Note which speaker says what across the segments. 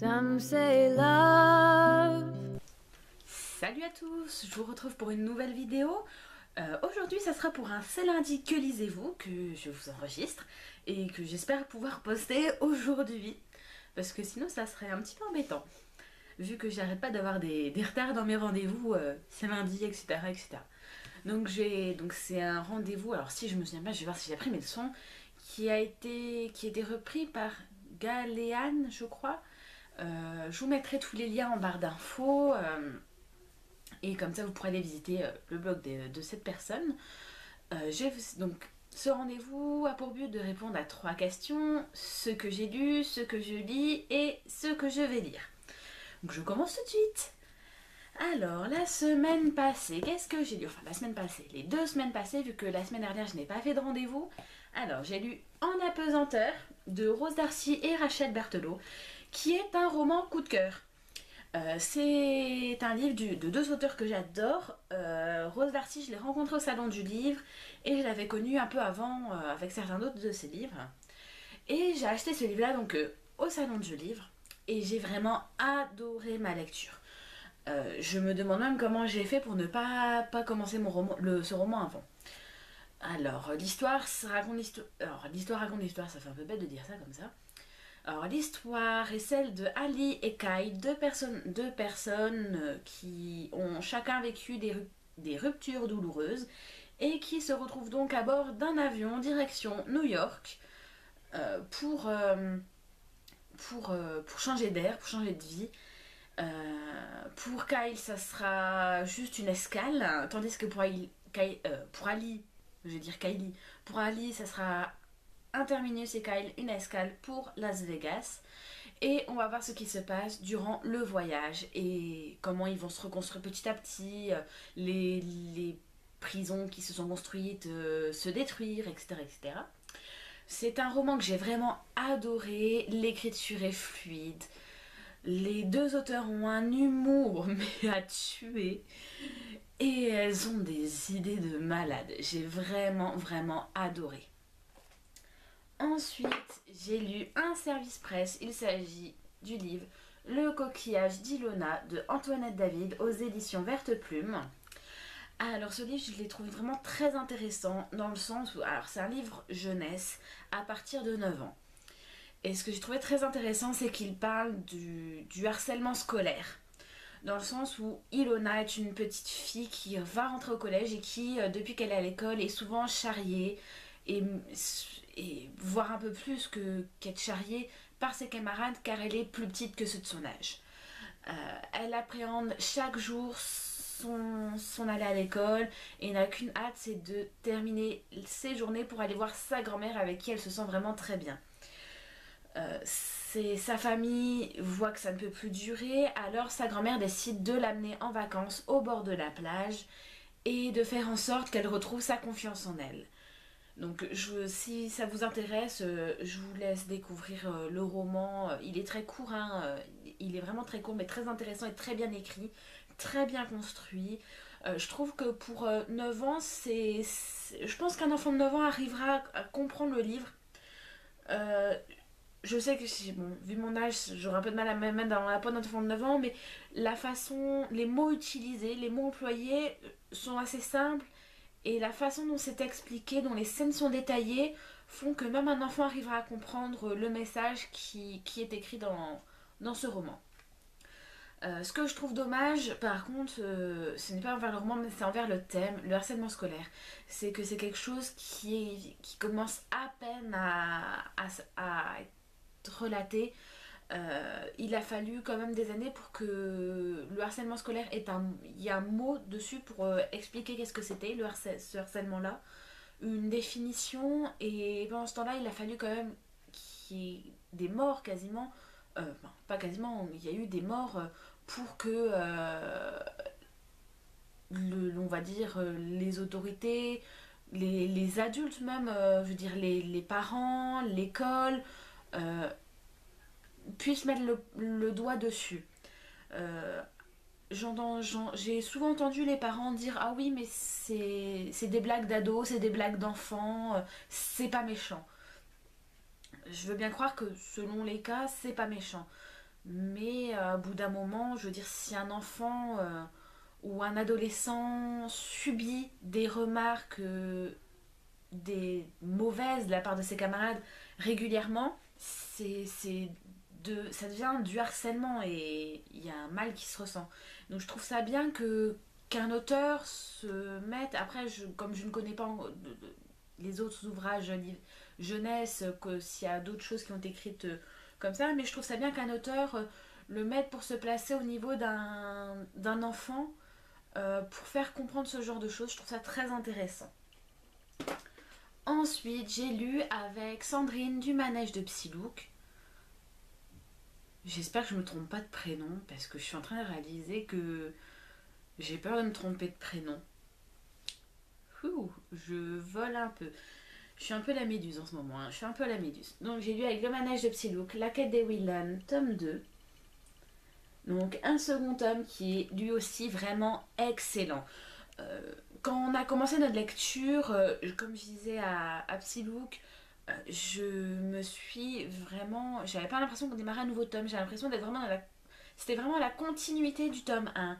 Speaker 1: Some say love.
Speaker 2: Salut à tous, je vous retrouve pour une nouvelle vidéo. Aujourd'hui ça sera pour un C'est lundi que lisez-vous que je vous enregistre et que j'espère pouvoir poster aujourd'hui parce que sinon ça serait un petit peu embêtant vu que j'arrête pas d'avoir des retards dans mes rendez-vous, c'est lundi, etc. Donc c'est un rendez-vous, alors si je me souviens pas, je vais voir si j'ai pris mes leçons, qui a été repris par Galéane je crois. Je vous mettrai tous les liens en barre d'infos. Et comme ça, vous pourrez aller visiter le blog de cette personne. Donc, ce rendez-vous a pour but de répondre à 3 questions. Ce que j'ai lu, ce que je lis et ce que je vais lire. Donc, je commence tout de suite. Alors, la semaine passée, qu'est-ce que j'ai lu? Enfin, la semaine passée, les 2 semaines passées, vu que la semaine dernière, je n'ai pas fait de rendez-vous. Alors, j'ai lu En apesanteur de Rose Darcy et Rachel Berthelot, qui est un roman coup de cœur. C'est un livre de 2 auteurs que j'adore. Rose Darcy, je l'ai rencontrée au Salon du Livre et je l'avais connue un peu avant avec certains d'autres de ses livres. Et j'ai acheté ce livre-là donc au Salon du Livre et j'ai vraiment adoré ma lecture. Je me demande même comment j'ai fait pour ne pas commencer ce roman avant. Alors, l'histoire raconte l'histoire, ça fait un peu bête de dire ça comme ça. Alors l'histoire est celle de Ali et Kai, deux personnes qui ont chacun vécu des ruptures douloureuses et qui se retrouvent donc à bord d'un avion direction New York pour changer d'air, pour changer de vie. Pour Kyle, ça sera juste une escale, tandis que pour Ali, je vais dire Kylie, pour Ali, ça sera un terminus et Kyle une escale pour Las Vegas. Et on va voir ce qui se passe durant le voyage et comment ils vont se reconstruire petit à petit, les prisons qui se sont construites se détruire, etc. C'est un roman que j'ai vraiment adoré, l'écriture est fluide. Les 2 auteurs ont un humour mais à tuer et elles ont des idées de malades. J'ai vraiment adoré. Ensuite, j'ai lu un service presse. Il s'agit du livre Le coquillage d'Ilona de Antoinette David aux éditions Verte Plume. Alors ce livre, je l'ai trouvé vraiment très intéressant dans le sens où, alors c'est un livre jeunesse à partir de 9 ans. Et ce que j'ai trouvé très intéressant, c'est qu'il parle du harcèlement scolaire. Dans le sens où Ilona est une petite fille qui va rentrer au collège et qui, depuis qu'elle est à l'école, est souvent charriée et voire un peu plus qu'être charriée par ses camarades car elle est plus petite que ceux de son âge. Elle appréhende chaque jour son aller à l'école et n'a qu'une hâte, c'est de terminer ses journées pour aller voir sa grand-mère avec qui elle se sent vraiment très bien. Sa famille voit que ça ne peut plus durer, alors sa grand-mère décide de l'amener en vacances au bord de la plage et de faire en sorte qu'elle retrouve sa confiance en elle. Donc si ça vous intéresse, je vous laisse découvrir le roman. Il est très court, hein, il est vraiment très court mais très intéressant et très bien écrit, très bien construit. Je trouve que pour 9 ans, je pense qu'un enfant de 9 ans arrivera à comprendre le livre. Je sais que vu mon âge, j'aurai un peu de mal à me mettre dans la peau d'un enfant de 9 ans, mais la façon, les mots utilisés, les mots employés sont assez simples et la façon dont c'est expliqué, dont les scènes sont détaillées, font que même un enfant arrivera à comprendre le message qui est écrit dans ce roman. Ce que je trouve dommage, par contre, ce n'est pas envers le roman, mais c'est envers le thème, le harcèlement scolaire. C'est que c'est quelque chose qui commence à peine à être relaté. Il a fallu quand même des années pour que le harcèlement scolaire il y a un mot dessus pour expliquer qu'est-ce que c'était ce harcèlement là, une définition, et pendant ce temps là il a fallu quand même qu'il y ait des morts quasiment, pas quasiment, il y a eu des morts pour que on va dire les autorités, les adultes même, je veux dire les parents, l'école puissent mettre le doigt dessus. J'ai souvent entendu les parents dire ah oui mais c'est des blagues d'ados, c'est des blagues d'enfants, c'est pas méchant. Je veux bien croire que selon les cas c'est pas méchant, Mais au bout d'un moment, je veux dire, si un enfant ou un adolescent subit des remarques des mauvaises de la part de ses camarades régulièrement, ça devient du harcèlement et il y a un mal qui se ressent. Donc je trouve ça bien qu'un auteur se mette, après comme je ne connais pas les autres ouvrages jeunesse, que s'il y a d'autres choses qui ont été écrites comme ça, mais je trouve ça bien qu'un auteur le mette pour se placer au niveau d'un enfant pour faire comprendre ce genre de choses. Je trouve ça très intéressant. Ensuite, j'ai lu avec Sandrine du Manège de Psylouk. J'espère que je me trompe pas de prénom parce que je suis en train de réaliser que j'ai peur de me tromper de prénom. Ouh, je vole un peu. Je suis un peu la méduse en ce moment, hein. Je suis un peu la méduse. Donc j'ai lu avec Le Manège de Psylouk, La quête des Willan, tome 2. Donc un second tome qui est lui aussi vraiment excellent. Quand on a commencé notre lecture, comme je disais à Psylouk, je me suis vraiment... J'avais pas l'impression qu'on démarrait un nouveau tome, j'avais l'impression d'être vraiment dans la... C'était vraiment la continuité du tome 1.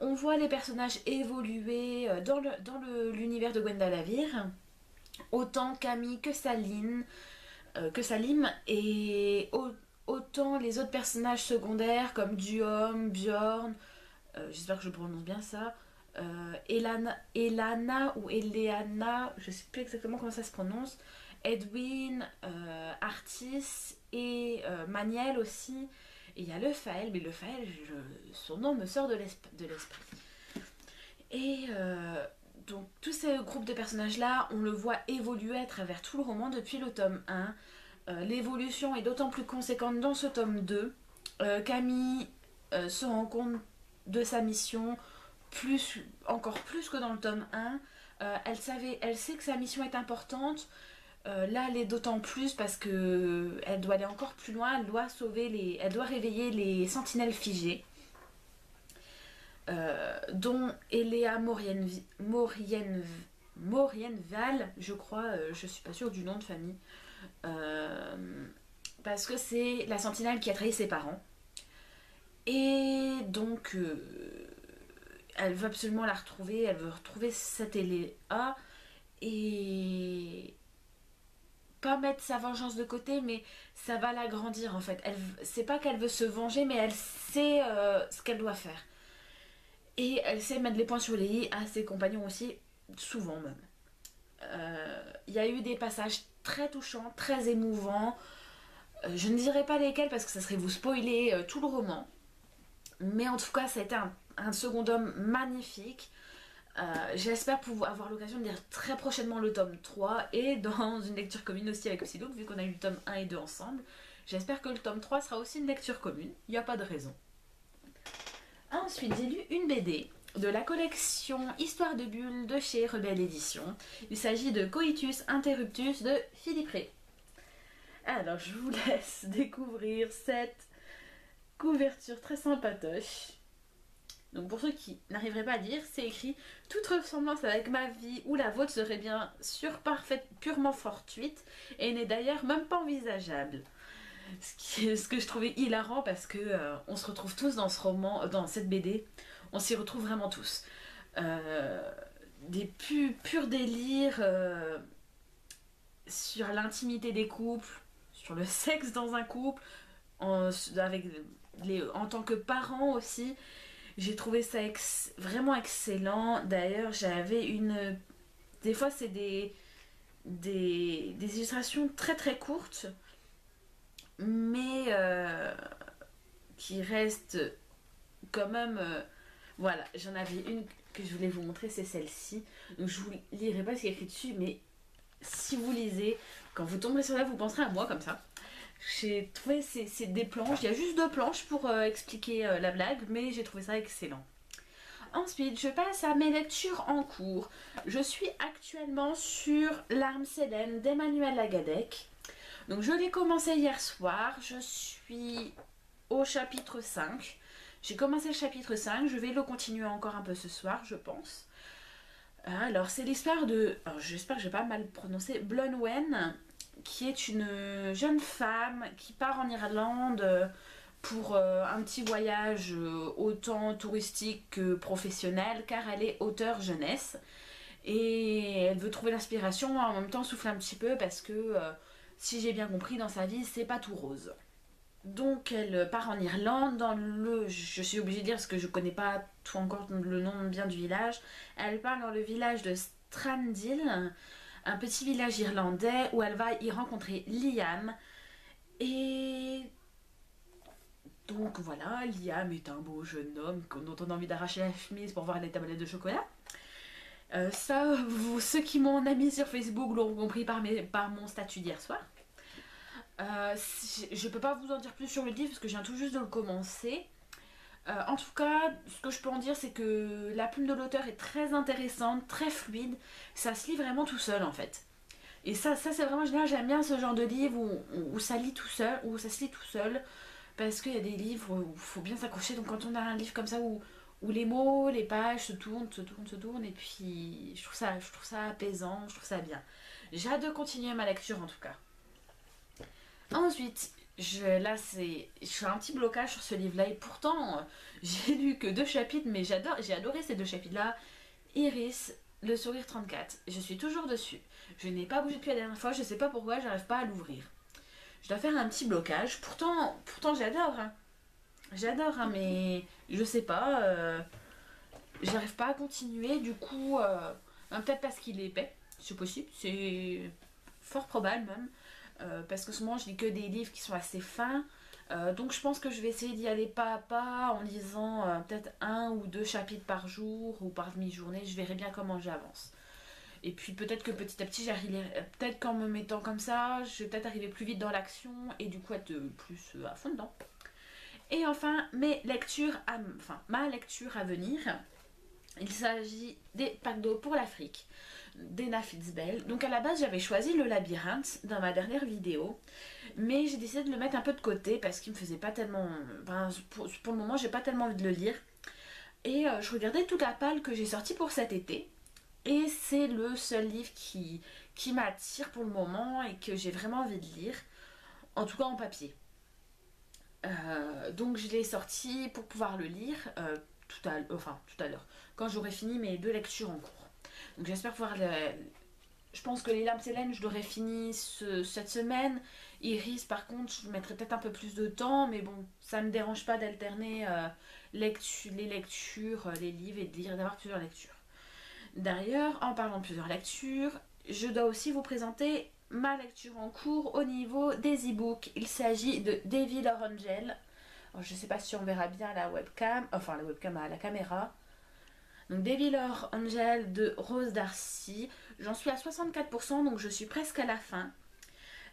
Speaker 2: On voit les personnages évoluer dans l'univers de Gwenda Lavire, autant Camille que Salim, et autant les autres personnages secondaires comme Duom, Bjorn, j'espère que je prononce bien ça, Elana ou Eleana, je sais plus exactement comment ça se prononce, Edwin, Artis et Maniel aussi. Et il y a Lefaël, mais Lefaël, son nom me sort de l'esprit. Et donc tous ces groupes de personnages-là, on le voit évoluer à travers tout le roman depuis le tome 1. L'évolution est d'autant plus conséquente dans ce tome 2. Camille se rend compte de sa mission encore plus que dans le tome 1. Elle sait que sa mission est importante. Là, elle est d'autant plus parce que elle doit aller encore plus loin. Elle doit réveiller les sentinelles figées, dont Eléa Morienval, je crois. Je suis pas sûre du nom de famille. Parce que c'est la sentinelle qui a trahi ses parents. Et donc, elle veut absolument la retrouver. Elle veut retrouver cette Eléa. Et pas mettre sa vengeance de côté, mais ça va l'agrandir en fait. C'est pas qu'elle veut se venger, mais elle sait ce qu'elle doit faire. Et elle sait mettre les points sur les i à ses compagnons aussi, souvent même. Il y a eu des passages très touchants, très émouvants. Je ne dirai pas lesquels parce que ça serait vous spoiler tout le roman. Mais en tout cas, ça a été un second tome magnifique. J'espère pouvoir avoir l'occasion de lire très prochainement le tome 3 et dans une lecture commune aussi avec Psylouk, vu qu'on a eu le tome 1 et 2 ensemble. J'espère que le tome 3 sera aussi une lecture commune, il n'y a pas de raison. Ensuite, j'ai lu une BD de la collection Histoire de Bulles de chez Rebelle Édition. Il s'agit de Coitus Interruptus de Philippe Ray. Alors, je vous laisse découvrir cette couverture très sympatoche. Donc pour ceux qui n'arriveraient pas à lire, c'est écrit « Toute ressemblance avec ma vie ou la vôtre serait bien sûr parfaite, purement fortuite et n'est d'ailleurs même pas envisageable. » Ce que je trouvais hilarant parce que on se retrouve tous dans ce roman, dans cette BD, on s'y retrouve vraiment tous. Des purs délires sur l'intimité des couples, sur le sexe dans un couple, en tant que parents aussi. J'ai trouvé ça vraiment excellent. D'ailleurs, j'avais une... Des fois, c'est des illustrations très très courtes, mais qui restent quand même... Voilà, j'en avais une que je voulais vous montrer, c'est celle-ci. Donc je vous lirai pas ce qui est écrit dessus, mais si vous lisez, quand vous tomberez sur là, vous penserez à moi comme ça. J'ai trouvé c'est des planches, il y a juste 2 planches pour expliquer la blague, mais j'ai trouvé ça excellent. Ensuite, je passe à mes lectures en cours. Je suis actuellement sur L'Arme Célène d'Emmanuel Lagadec. Donc je l'ai commencé hier soir, je suis au chapitre 5. J'ai commencé le chapitre 5, je vais le continuer encore un peu ce soir, je pense. Alors c'est l'histoire de, j'espère que je vais pas mal prononcer, Blunwen, qui est une jeune femme qui part en Irlande pour un petit voyage autant touristique que professionnel, car elle est auteure jeunesse et elle veut trouver l'inspiration, en même temps souffler un petit peu parce que si j'ai bien compris, dans sa vie c'est pas tout rose. Donc elle part en Irlande, je suis obligée de dire parce que je connais pas tout encore le nom bien du village. Elle part dans le village de Strandill, un petit village irlandais où elle va y rencontrer Liam. Et donc voilà, Liam est un beau jeune homme dont on a envie d'arracher la chemise pour voir les tablettes de chocolat. Ça, ceux qui m'ont ami sur Facebook l'auront compris par mon statut d'hier soir. Je peux pas vous en dire plus sur le livre parce que je viens tout juste de le commencer. En tout cas, ce que je peux en dire, c'est que la plume de l'auteur est très intéressante, très fluide. Ça se lit vraiment tout seul en fait. Et ça c'est vraiment génial. J'aime bien ce genre de livre où ça lit tout seul, où ça se lit tout seul. Parce qu'il y a des livres où il faut bien s'accrocher. Donc quand on a un livre comme ça où les mots, les pages se tournent, et puis je trouve ça apaisant, je trouve ça bien. J'ai hâte de continuer ma lecture en tout cas. Ensuite, je fais un petit blocage sur ce livre-là et pourtant j'ai lu que 2 chapitres, mais j'ai adoré ces 2 chapitres-là. Iris, le sourire 34. Je suis toujours dessus. Je n'ai pas bougé depuis la dernière fois, je sais pas pourquoi, j'arrive pas à l'ouvrir. Je dois faire un petit blocage. Pourtant j'adore. J'adore, mais je sais pas. J'arrive pas à continuer. Du coup, peut-être parce qu'il est épais. C'est possible. C'est fort probable même. Parce que souvent je lis que des livres qui sont assez fins. Donc je pense que je vais essayer d'y aller pas à pas en lisant peut-être 1 ou 2 chapitres par jour ou par demi-journée. Je verrai bien comment j'avance. Et puis peut-être que petit à petit, peut-être qu'en me mettant comme ça, je vais peut-être arriver plus vite dans l'action et du coup être plus à fond dedans. Et enfin, ma lecture à venir, il s'agit des packs d'eau pour l'Afrique d'Ena Fitzbell. Donc à la base, j'avais choisi le labyrinthe dans ma dernière vidéo, mais j'ai décidé de le mettre un peu de côté parce qu'il me faisait pas tellement... pour le moment, j'ai pas tellement envie de le lire. Et je regardais toute la palle que j'ai sortie pour cet été. Et c'est le seul livre qui m'attire pour le moment et que j'ai vraiment envie de lire, en tout cas en papier. Donc je l'ai sorti pour pouvoir le lire tout à l'heure, quand j'aurai fini mes 2 lectures en cours. Donc j'espère pouvoir je pense que les lames Célène, je l'aurai fini cette semaine. Iris, par contre, je mettrai peut-être un peu plus de temps, mais bon, ça me dérange pas d'alterner les lectures, les livres et d'avoir plusieurs lectures. D'ailleurs, en parlant de plusieurs lectures, je dois aussi vous présenter ma lecture en cours au niveau des e-books. Il s'agit de Devil or Angel. Alors, je ne sais pas si on verra bien la webcam à la caméra. Donc Devil or Angel de Rose Darcy. J'en suis à 64%, donc je suis presque à la fin.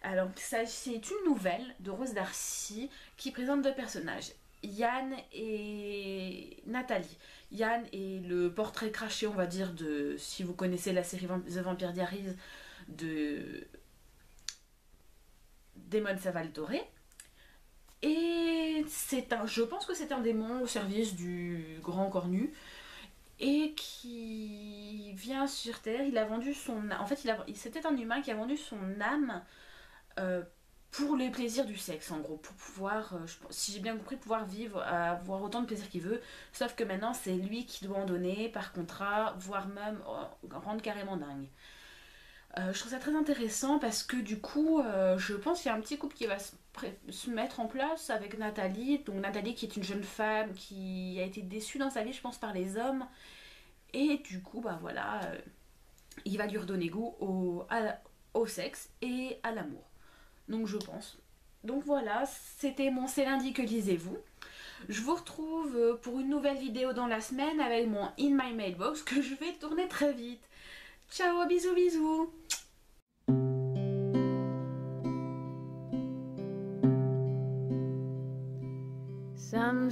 Speaker 2: Alors, c'est une nouvelle de Rose Darcy qui présente 2 personnages. Yann et Nathalie. Yann est le portrait craché, on va dire, si vous connaissez la série The Vampire Diaries de Damon Salvatore. Et je pense que c'est un démon au service du grand cornu et qui vient sur Terre. Il a vendu son... En fait, c'était un humain qui a vendu son âme pour les plaisirs du sexe, en gros, pour pouvoir, si j'ai bien compris, pouvoir vivre, avoir autant de plaisir qu'il veut, sauf que maintenant c'est lui qui doit en donner par contrat, voire même rendre carrément dingue. Je trouve ça très intéressant parce que du coup, je pense qu'il y a un petit couple qui va se mettre en place avec Nathalie. Donc Nathalie qui est une jeune femme qui a été déçue dans sa vie, je pense, par les hommes. Et du coup, bah voilà, il va lui redonner goût au sexe et à l'amour. Donc je pense. Donc voilà, c'était mon C'est lundi que lisez-vous. Je vous retrouve pour une nouvelle vidéo dans la semaine avec mon In My Mailbox que je vais tourner très vite. Ciao, bisous bisous.
Speaker 1: Some